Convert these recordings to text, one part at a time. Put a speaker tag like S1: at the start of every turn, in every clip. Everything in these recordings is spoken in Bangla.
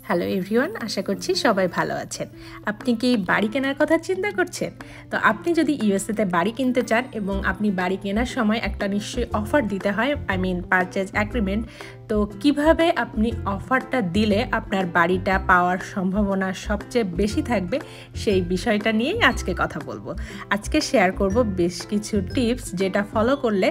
S1: হ্যালো এভরিওয়ান, আশা করছি সবাই ভালো আছেন। আপনি কি বাড়ি কেনার কথা চিন্তা করছেন? তো আপনি যদি ইউএসএতে বাড়ি কিনতে চান এবং আপনি বাড়ি কেনার সময় একটা নিশ্চয়ই অফার দিতে হয়, পারচেজ অ্যাগ্রিমেন্ট। তো কিভাবে আপনি অফারটা দিলে আপনার বাড়িটা পাওয়ার সম্ভাবনা সবচেয়ে বেশি থাকবে, সেই বিষয়টা নিয়েই আজকে কথা বলবো। আজকে শেয়ার করব বেশ কিছু টিপস, যেটা ফলো করলে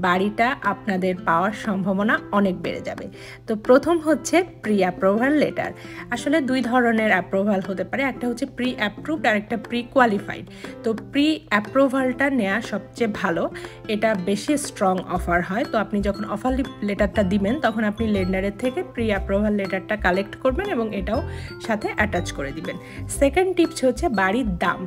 S1: বাড়িটা আপনাদের পাওয়ার সম্ভাবনা অনেক বেড়ে যাবে। তো প্রথম হচ্ছে প্রি অ্যাপ্রুভাল লেটার। আসলে দুই ধরনের অ্যাপ্রুভাল হতে পারে, একটা হচ্ছে প্রি অ্যাপ্রুভড আর একটা প্রি কোয়ালিফাইড। তো প্রি অ্যাপ্রুভালটা নেওয়া সবচেয়ে ভালো, এটা বেশি স্ট্রং অফার হয়। তো আপনি যখন অফার লেটারটা দিবেন তখন আপনি লেন্ডারের থেকে প্রি অ্যাপ্রুভাল লেটারটা কালেক্ট করবেন এবং এটাও সাথে অ্যাটাচ করে দিবেন। সেকেন্ড টিপস হচ্ছে বাড়ির দাম।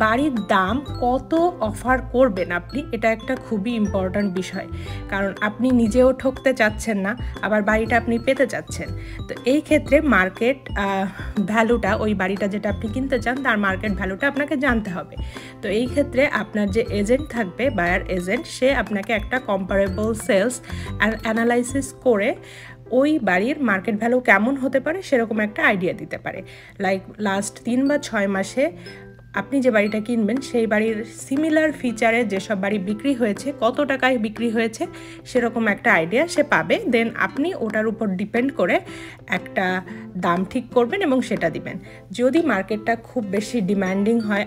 S1: বাড়ির দাম কত অফার করবেন আপনি, এটা একটা খুবই ইম্পর্ট্যান্ট বিষয়, কারণ আপনি নিজেও ঠকতে চাচ্ছেন না, আবার বাড়িটা আপনি পেতে চাচ্ছেন। তো এই ক্ষেত্রে মার্কেট ভ্যালুটা, ওই বাড়িটা যেটা আপনি কিনতে চান তার মার্কেট ভ্যালুটা আপনাকে জানতে হবে। তো এই ক্ষেত্রে আপনার যে এজেন্ট থাকবে, বায়ার এজেন্ট, সে আপনাকে একটা কম্পারেবল সেলস অ্যানালাইসিস করে ওই বাড়ির মার্কেট ভ্যালু কেমন হতে পারে সেরকম একটা আইডিয়া দিতে পারে। লাইক লাস্ট 3 বা 6 মাসে আপনি যে বাড়িটা কিনবেন সেই বাড়ির সিমিলার ফিচারে যেসব বাড়ি বিক্রি হয়েছে, কত টাকায় বিক্রি হয়েছে, সেরকম একটা আইডিয়া সে পাবে। দেন আপনি ওটার উপর ডিপেন্ড করে একটা দাম ঠিক করবেন এবং সেটা দিবেন। যদি মার্কেটটা খুব বেশি ডিমান্ডিং হয়,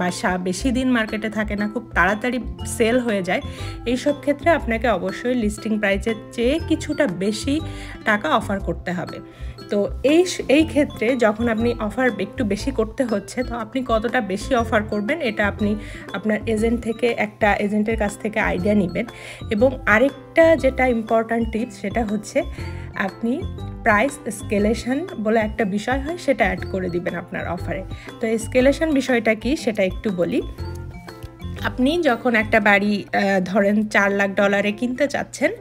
S1: বাসা বেশি দিন মার্কেটে থাকে না, খুব তাড়াতাড়ি সেল হয়ে যায়, এইসব ক্ষেত্রে আপনাকে অবশ্যই লিস্টিং প্রাইসের চেয়ে কিছুটা বেশি টাকা অফার করতে হবে। তো এই ক্ষেত্রে যখন আপনি অফার একটু বেশি করতে হচ্ছে, তো আপনি কতটা বেশি অফার করবেন এটা আপনি আপনার এজেন্টের কাছ থেকে আইডিয়া নেবেন। এবং আরেকটা যেটা ইম্পর্ট্যান্ট টিপস, সেটা হচ্ছে আপনি প্রাইস এসকেলেশন বলে একটা বিষয় হয়, সেটা অ্যাড করে দিবেন আপনার অফারে। তো এসকেলেশন বিষয়টা কি সেটা একটু বলি। আপনি যখন একটা বাড়ি ধরেন $4 লাখ কিনতে চাচ্ছেন,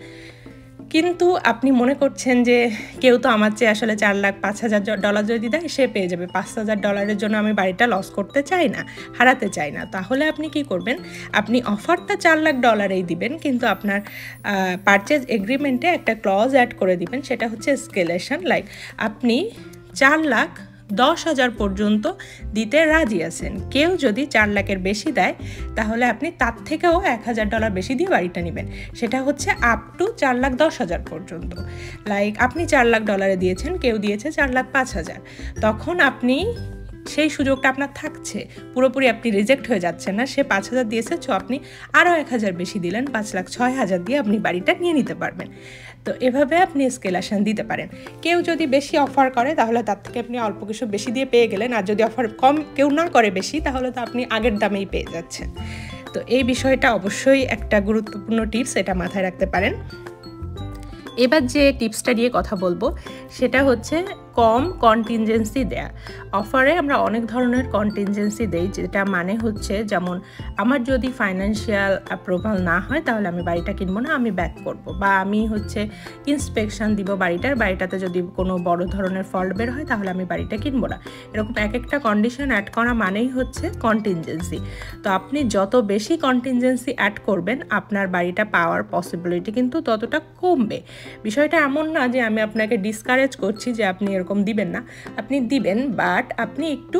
S1: কিন্তু আপনি মনে করছেন যে কেউ তো আমার চেয়ে আসলে $4,05,000 যদি দেয় সে পেয়ে যাবে, $5,000 জন্য আমি বাড়িটা লস করতে চাই না, হারাতে চাই না। তাহলে আপনি কি করবেন, আপনি অফারটা $4 লাখ দিবেন, কিন্তু আপনার পারচেজ এগ্রিমেন্টে একটা ক্লজ অ্যাড করে দিবেন, সেটা হচ্ছে এসকেলেশন। লাইক আপনি $4,10,000 পর্যন্ত দিতে রাজি আছেন। কেউ যদি 4 লাখের বেশি দেয় তাহলে আপনি তার থেকেও $1,000 বেশি দিয়ে বাড়িটা নেবেন। সেটা হচ্ছে আপ টু $4,10,000 পর্যন্ত। লাইক আপনি $4 লাখ দিয়েছেন, কেউ দিয়েছে $4,05,000, তখন আপনি সেই সুযোগটা আপনার থাকছে, পুরোপুরি আপনি রিজেক্ট হয়ে যাচ্ছেন না। সে 5,000 দিয়েছে, আপনি আরও 1,000 বেশি দিলেন, 5,06,000 দিয়ে আপনি বাড়িটা নিয়ে নিতে পারবেন। তো এভাবে আপনি এসকেলেশন দিতে পারেন। কেউ যদি বেশি অফার করে তাহলে তার থেকে আপনি অল্প কিছু বেশি দিয়ে পেয়ে গেলেন, আর যদি অফার কম কেউ না করে বেশি, তাহলে তো আপনি আগের দামেই পেয়ে যাচ্ছেন। তো এই বিষয়টা অবশ্যই একটা গুরুত্বপূর্ণ টিপস, এটা মাথায় রাখতে পারেন। এবার যে টিপসটা নিয়ে কথা বলবো সেটা হচ্ছে কম কন্টিনজেন্সি দেয়া। অফারে আমরা অনেক ধরনের কন্টিনজেন্সি দেই, যেটা মানে হচ্ছে, যেমন আমার যদি ফাইন্যান্সিয়াল অ্যাপ্রুভাল না হয় তাহলে আমি বাড়িটা কিনবো না, আমি ব্যাক করব, বা আমি ইন্সপেকশন দিব বাড়িটাতে যদি কোনো বড় ধরনের ফল্ট বের হয় তাহলে আমি বাড়িটা কিনবো না। এরকম এক একটা কন্ডিশন অ্যাড করা মানেই হচ্ছে কন্টিনজেন্সি। তো আপনি যত বেশি কন্টিনজেন্সি অ্যাড করবেন আপনার বাড়িটা পাওয়ার পসিবিলিটি কিন্তু ততটা কমবে। বিষয়টা এমন না যে আমি আপনাকে ডিসকারেজ করছি যে আপনি এরকম দিবেন না, আপনি দিবেন, বাট আপনি একটু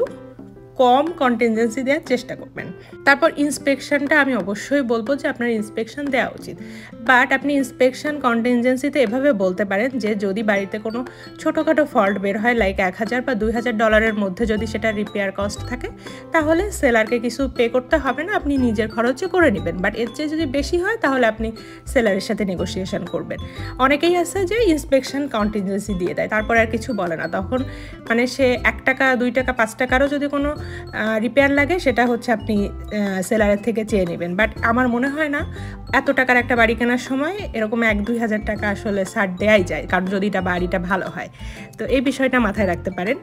S1: কম কন্টিনজেন্সি দেওয়ার চেষ্টা করবেন। তারপর ইন্সপেকশনটা আমি অবশ্যই বলবো যে আপনার ইন্সপেকশন দেওয়া উচিত, বাট আপনি ইন্সপেকশন কন্টিনজেন্সিতে এভাবে বলতে পারেন যে যদি বাড়িতে কোনো ছোটোখাটো ফল্ট বের হয়, লাইক $1,000 বা $2,000 মধ্যে যদি সেটা রিপেয়ার কস্ট থাকে, তাহলে সেলারকে কিছু পে করতে হবে না, আপনি নিজের খরচে করে নেবেন। বাট এর চেয়ে যদি বেশি হয় তাহলে আপনি সেলারের সাথে নেগোসিয়েশন করবেন। অনেকেই আছে যে ইন্সপেকশন কন্টিনজেন্সি দিয়ে দেয়, তারপর আর কিছু বলে না, তখন সে $1, $2, $5 আসলে যদি কোনো রিপেয়ার লাগে সেটা হচ্ছে আপনি সেলারের থেকে চেয়ে নেবেন। বাট আমার মনে হয় না এত টাকার একটা বাড়ি কেনার সময় এরকম $1-2,000 আসলে ছাড় দেওয়াই যায়, কারণ যদি বাড়িটা ভালো হয়। তো এই বিষয়টা মাথায় রাখতে পারেন।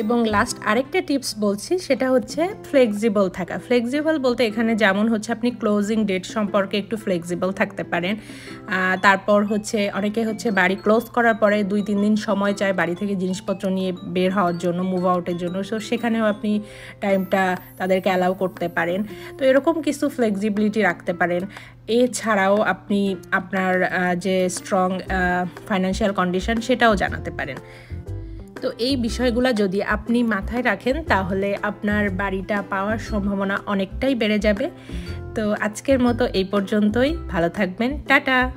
S1: এবং লাস্ট আরেকটা টিপস বলছি, সেটা হচ্ছে ফ্লেক্সিবল থাকা। ফ্লেক্সিবল বলতে এখানে যেমন হচ্ছে আপনি ক্লোজিং ডেট সম্পর্কে একটু ফ্লেক্সিবল থাকতে পারেন। তারপর অনেকে বাড়ি ক্লোজ করার পরে 2-3 দিন সময় চায় বাড়ি থেকে জিনিসপত্র নিয়ে বের হওয়ার জন্য, মুভ আউটের জন্য। সো সেখানেও আপনি টাইমটা তাদেরকে অ্যালাউ করতে পারেন। তো এরকম কিছু ফ্লেক্সিবিলিটি রাখতে পারেন। এছাড়াও আপনি আপনার যে স্ট্রং ফাইন্যান্সিয়াল কন্ডিশন সেটাও জানাতে পারেন। তো এই বিষয়গুলো যদি আপনি মাথায় রাখেন তাহলে আপনার বাড়িটা পাওয়ার সম্ভাবনা অনেকটাই বেড়ে যাবে। তো আজকের মতো এই পর্যন্তই। ভালো থাকবেন। টাটা।